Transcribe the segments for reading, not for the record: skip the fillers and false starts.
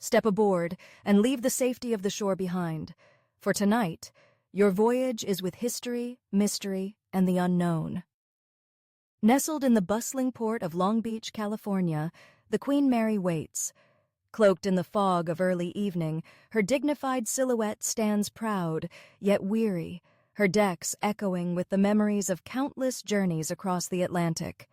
Step aboard and leave the safety of the shore behind. For tonight, your voyage is with history, mystery, and the unknown. Nestled in the bustling port of Long Beach, California, the Queen Mary waits. Cloaked in the fog of early evening, her dignified silhouette stands proud, yet weary, her decks echoing with the memories of countless journeys across the Atlantic.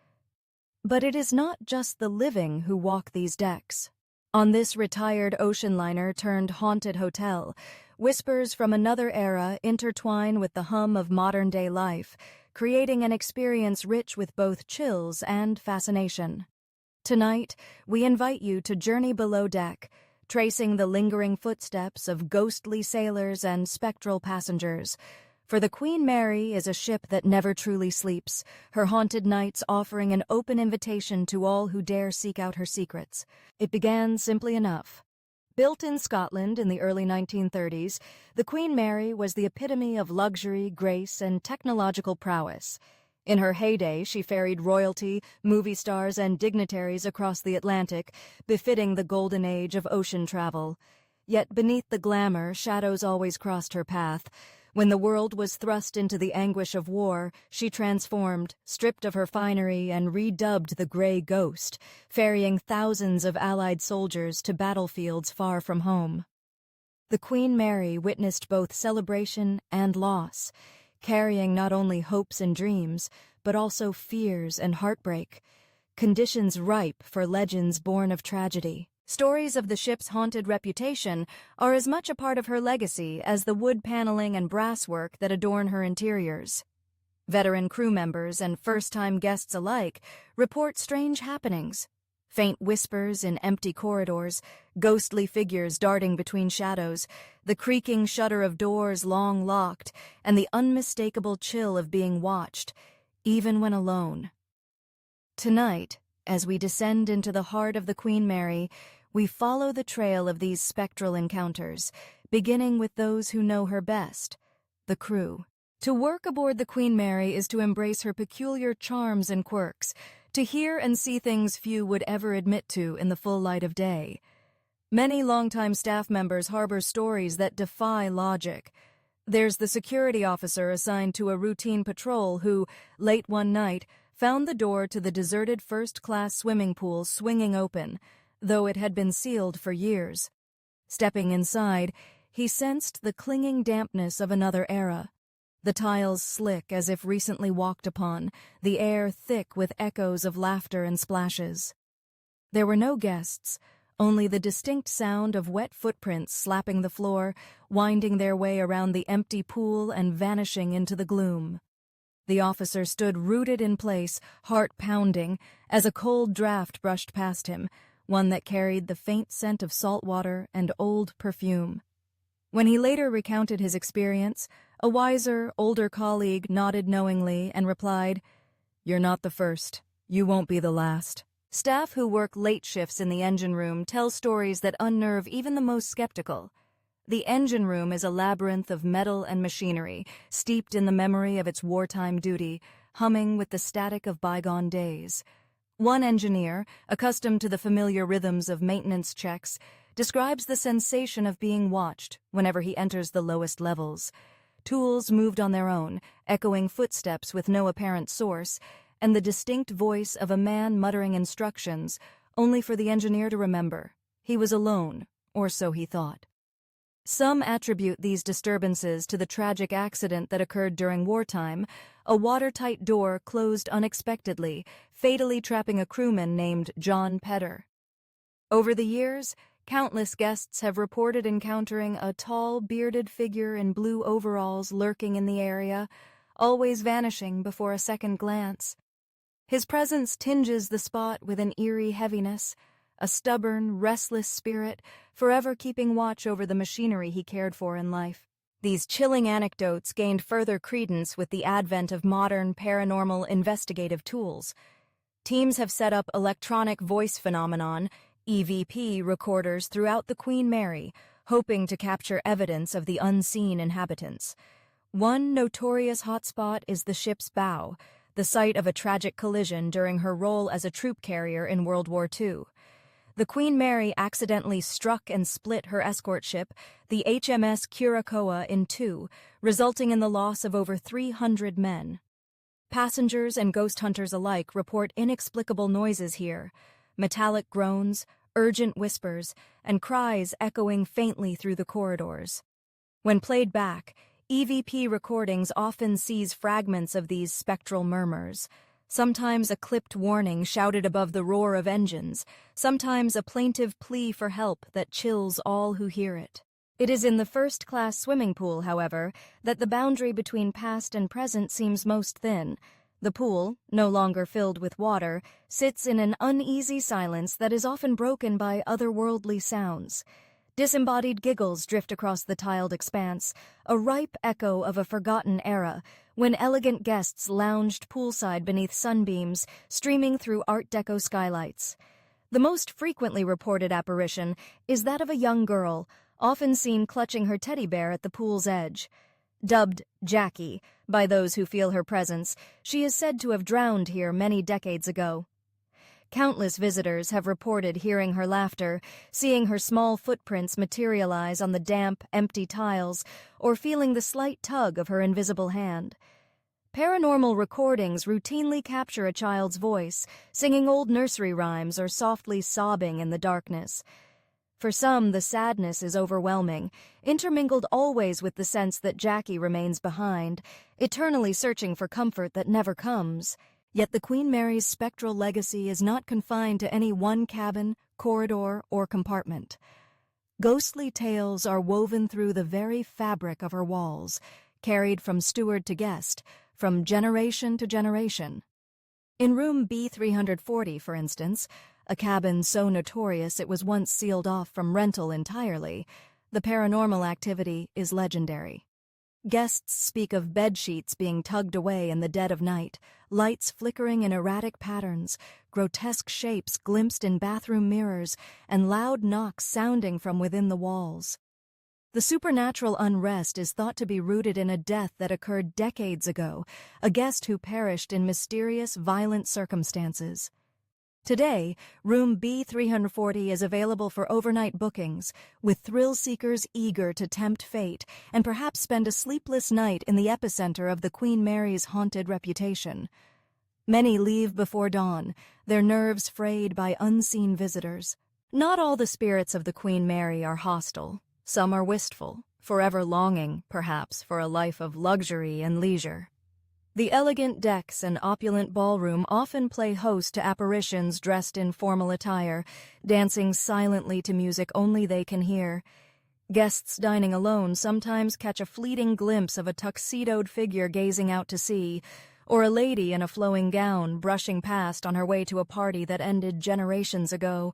But it is not just the living who walk these decks. On this retired ocean liner turned haunted hotel, whispers from another era intertwine with the hum of modern-day life, creating an experience rich with both chills and fascination. Tonight, we invite you to journey below deck, tracing the lingering footsteps of ghostly sailors and spectral passengers. For the Queen Mary is a ship that never truly sleeps, her haunted nights offering an open invitation to all who dare seek out her secrets. It began simply enough. Built in Scotland in the early 1930s, the Queen Mary was the epitome of luxury, grace, and technological prowess. In her heyday, she ferried royalty, movie stars, and dignitaries across the Atlantic, befitting the golden age of ocean travel. Yet beneath the glamour, shadows always crossed her path. When the world was thrust into the anguish of war, she transformed, stripped of her finery, and redubbed the Grey Ghost, ferrying thousands of Allied soldiers to battlefields far from home. The Queen Mary witnessed both celebration and loss, carrying not only hopes and dreams, but also fears and heartbreak, conditions ripe for legends born of tragedy. Stories of the ship's haunted reputation are as much a part of her legacy as the wood paneling and brasswork that adorn her interiors. Veteran crew members and first-time guests alike report strange happenings. Faint whispers in empty corridors, ghostly figures darting between shadows, the creaking shudder of doors long locked, and the unmistakable chill of being watched, even when alone. Tonight, as we descend into the heart of the Queen Mary, we follow the trail of these spectral encounters, beginning with those who know her best, the crew. To work aboard the Queen Mary is to embrace her peculiar charms and quirks, to hear and see things few would ever admit to in the full light of day. Many longtime staff members harbor stories that defy logic. There's the security officer assigned to a routine patrol who, late one night, found the door to the deserted first-class swimming pool swinging open, though it had been sealed for years. Stepping inside, he sensed the clinging dampness of another era. The tiles slick as if recently walked upon, the air thick with echoes of laughter and splashes. There were no guests, only the distinct sound of wet footprints slapping the floor, winding their way around the empty pool and vanishing into the gloom. The officer stood rooted in place, heart pounding, as a cold draft brushed past him, one that carried the faint scent of salt water and old perfume. When he later recounted his experience, a wiser, older colleague nodded knowingly and replied, "You're not the first. You won't be the last." Staff who work late shifts in the engine room tell stories that unnerve even the most skeptical. The engine room is a labyrinth of metal and machinery, steeped in the memory of its wartime duty, humming with the static of bygone days. One engineer, accustomed to the familiar rhythms of maintenance checks, describes the sensation of being watched whenever he enters the lowest levels. Tools moved on their own, echoing footsteps with no apparent source, and the distinct voice of a man muttering instructions, only for the engineer to remember. He was alone, or so he thought. Some attribute these disturbances to the tragic accident that occurred during wartime. A watertight door closed unexpectedly, fatally trapping a crewman named John Pedder. Over the years, countless guests have reported encountering a tall, bearded figure in blue overalls lurking in the area, always vanishing before a second glance. His presence tinges the spot with an eerie heaviness, a stubborn, restless spirit, forever keeping watch over the machinery he cared for in life. These chilling anecdotes gained further credence with the advent of modern paranormal investigative tools. Teams have set up electronic voice phenomenon, EVP, recorders throughout the Queen Mary, hoping to capture evidence of the unseen inhabitants. One notorious hotspot is the ship's bow, the site of a tragic collision during her role as a troop carrier in World War II. the Queen Mary accidentally struck and split her escort ship, the HMS Curacoa, in two, resulting in the loss of over 300 men. Passengers and ghost hunters alike report inexplicable noises here, metallic groans, urgent whispers, and cries echoing faintly through the corridors. When played back, EVP recordings often seize fragments of these spectral murmurs, sometimes a clipped warning shouted above the roar of engines, sometimes a plaintive plea for help that chills all who hear it. It is in the first-class swimming pool, however, that the boundary between past and present seems most thin. The pool, no longer filled with water, sits in an uneasy silence that is often broken by otherworldly sounds. Disembodied giggles drift across the tiled expanse, a ripe echo of a forgotten era, when elegant guests lounged poolside beneath sunbeams streaming through Art Deco skylights. The most frequently reported apparition is that of a young girl, often seen clutching her teddy bear at the pool's edge. Dubbed Jackie by those who feel her presence, she is said to have drowned here many decades ago. Countless visitors have reported hearing her laughter, seeing her small footprints materialize on the damp, empty tiles, or feeling the slight tug of her invisible hand. Paranormal recordings routinely capture a child's voice, singing old nursery rhymes or softly sobbing in the darkness. For some, the sadness is overwhelming, intermingled always with the sense that Jackie remains behind, eternally searching for comfort that never comes. Yet the Queen Mary's spectral legacy is not confined to any one cabin, corridor, or compartment. Ghostly tales are woven through the very fabric of her walls, carried from steward to guest, from generation to generation. In room B340, for instance, a cabin so notorious it was once sealed off from rental entirely, the paranormal activity is legendary. Guests speak of bedsheets being tugged away in the dead of night, lights flickering in erratic patterns, grotesque shapes glimpsed in bathroom mirrors, and loud knocks sounding from within the walls. The supernatural unrest is thought to be rooted in a death that occurred decades ago, a guest who perished in mysterious, violent circumstances. Today, room B340 is available for overnight bookings, with thrill-seekers eager to tempt fate and perhaps spend a sleepless night in the epicenter of the Queen Mary's haunted reputation. Many leave before dawn, their nerves frayed by unseen visitors. Not all the spirits of the Queen Mary are hostile. Some are wistful, forever longing, perhaps, for a life of luxury and leisure. The elegant decks and opulent ballroom often play host to apparitions dressed in formal attire, dancing silently to music only they can hear. Guests dining alone sometimes catch a fleeting glimpse of a tuxedoed figure gazing out to sea, or a lady in a flowing gown brushing past on her way to a party that ended generations ago.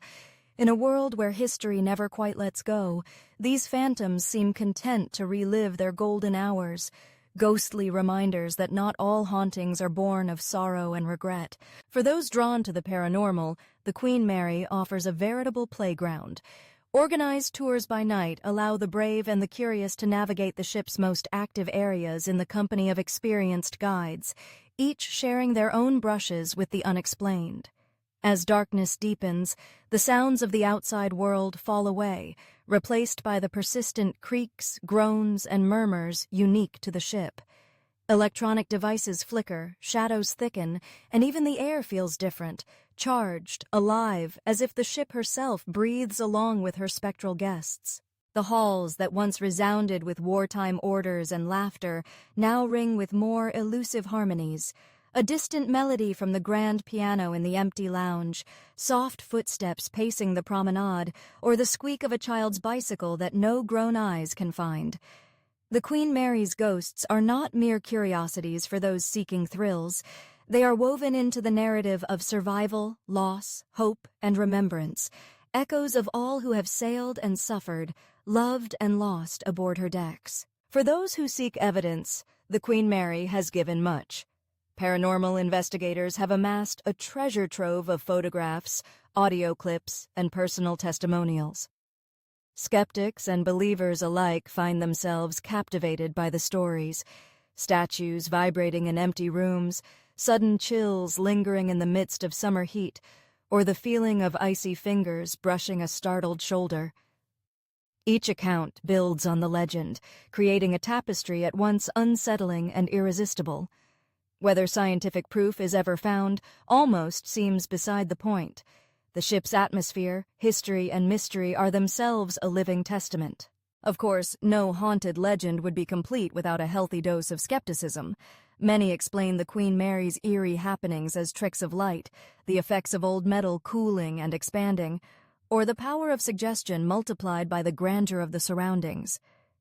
In a world where history never quite lets go, these phantoms seem content to relive their golden hours, ghostly reminders that not all hauntings are born of sorrow and regret. For those drawn to the paranormal, the Queen Mary offers a veritable playground. Organized tours by night allow the brave and the curious to navigate the ship's most active areas in the company of experienced guides, each sharing their own brushes with the unexplained. As darkness deepens, the sounds of the outside world fall away, replaced by the persistent creaks, groans, and murmurs unique to the ship. Electronic devices flicker, shadows thicken, and even the air feels different, charged, alive, as if the ship herself breathes along with her spectral guests. The halls that once resounded with wartime orders and laughter now ring with more elusive harmonies. A distant melody from the grand piano in the empty lounge, soft footsteps pacing the promenade, or the squeak of a child's bicycle that no grown eyes can find. The Queen Mary's ghosts are not mere curiosities for those seeking thrills. They are woven into the narrative of survival, loss, hope, and remembrance, echoes of all who have sailed and suffered, loved and lost aboard her decks. For those who seek evidence, the Queen Mary has given much. Paranormal investigators have amassed a treasure trove of photographs, audio clips, and personal testimonials. Skeptics and believers alike find themselves captivated by the stories. Statues vibrating in empty rooms, sudden chills lingering in the midst of summer heat, or the feeling of icy fingers brushing a startled shoulder. Each account builds on the legend, creating a tapestry at once unsettling and irresistible. Whether scientific proof is ever found almost seems beside the point. The ship's atmosphere, history, and mystery are themselves a living testament. Of course, no haunted legend would be complete without a healthy dose of skepticism. Many explain the Queen Mary's eerie happenings as tricks of light, the effects of old metal cooling and expanding, or the power of suggestion multiplied by the grandeur of the surroundings.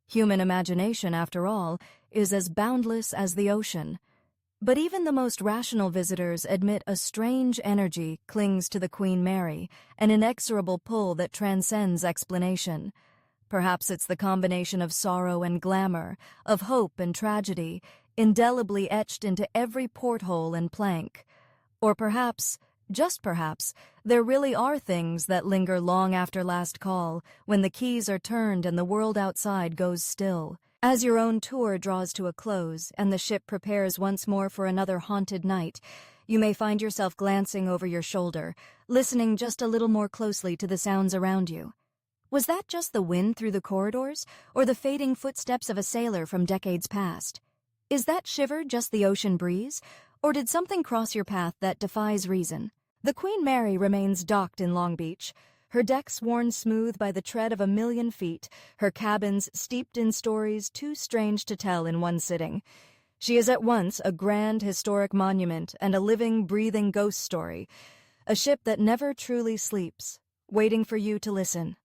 Human imagination, after all, is as boundless as the ocean. But even the most rational visitors admit a strange energy clings to the Queen Mary, an inexorable pull that transcends explanation. Perhaps it's the combination of sorrow and glamour, of hope and tragedy, indelibly etched into every porthole and plank. Or perhaps, just perhaps, there really are things that linger long after last call, when the keys are turned and the world outside goes still. As your own tour draws to a close and the ship prepares once more for another haunted night, you may find yourself glancing over your shoulder, listening just a little more closely to the sounds around you. Was that just the wind through the corridors, or the fading footsteps of a sailor from decades past? Is that shiver just the ocean breeze, or did something cross your path that defies reason? The Queen Mary remains docked in Long Beach, her decks worn smooth by the tread of 1,000,000 feet, her cabins steeped in stories too strange to tell in one sitting. She is at once a grand historic monument and a living, breathing ghost story, a ship that never truly sleeps, waiting for you to listen.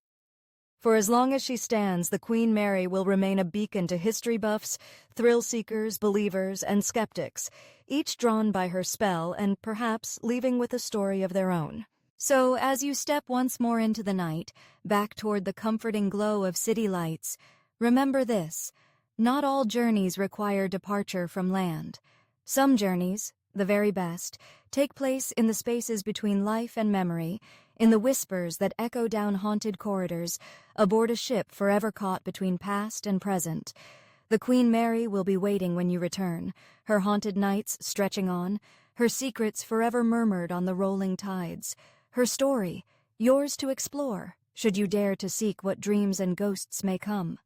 For as long as she stands, the Queen Mary will remain a beacon to history buffs, thrill-seekers, believers, and skeptics, each drawn by her spell and perhaps leaving with a story of their own. So, as you step once more into the night, back toward the comforting glow of city lights, remember this: not all journeys require departure from land. Some journeys, the very best, take place in the spaces between life and memory, in the whispers that echo down haunted corridors, aboard a ship forever caught between past and present. The Queen Mary will be waiting when you return, her haunted nights stretching on, her secrets forever murmured on the rolling tides, her story, yours to explore, should you dare to seek what dreams and ghosts may come.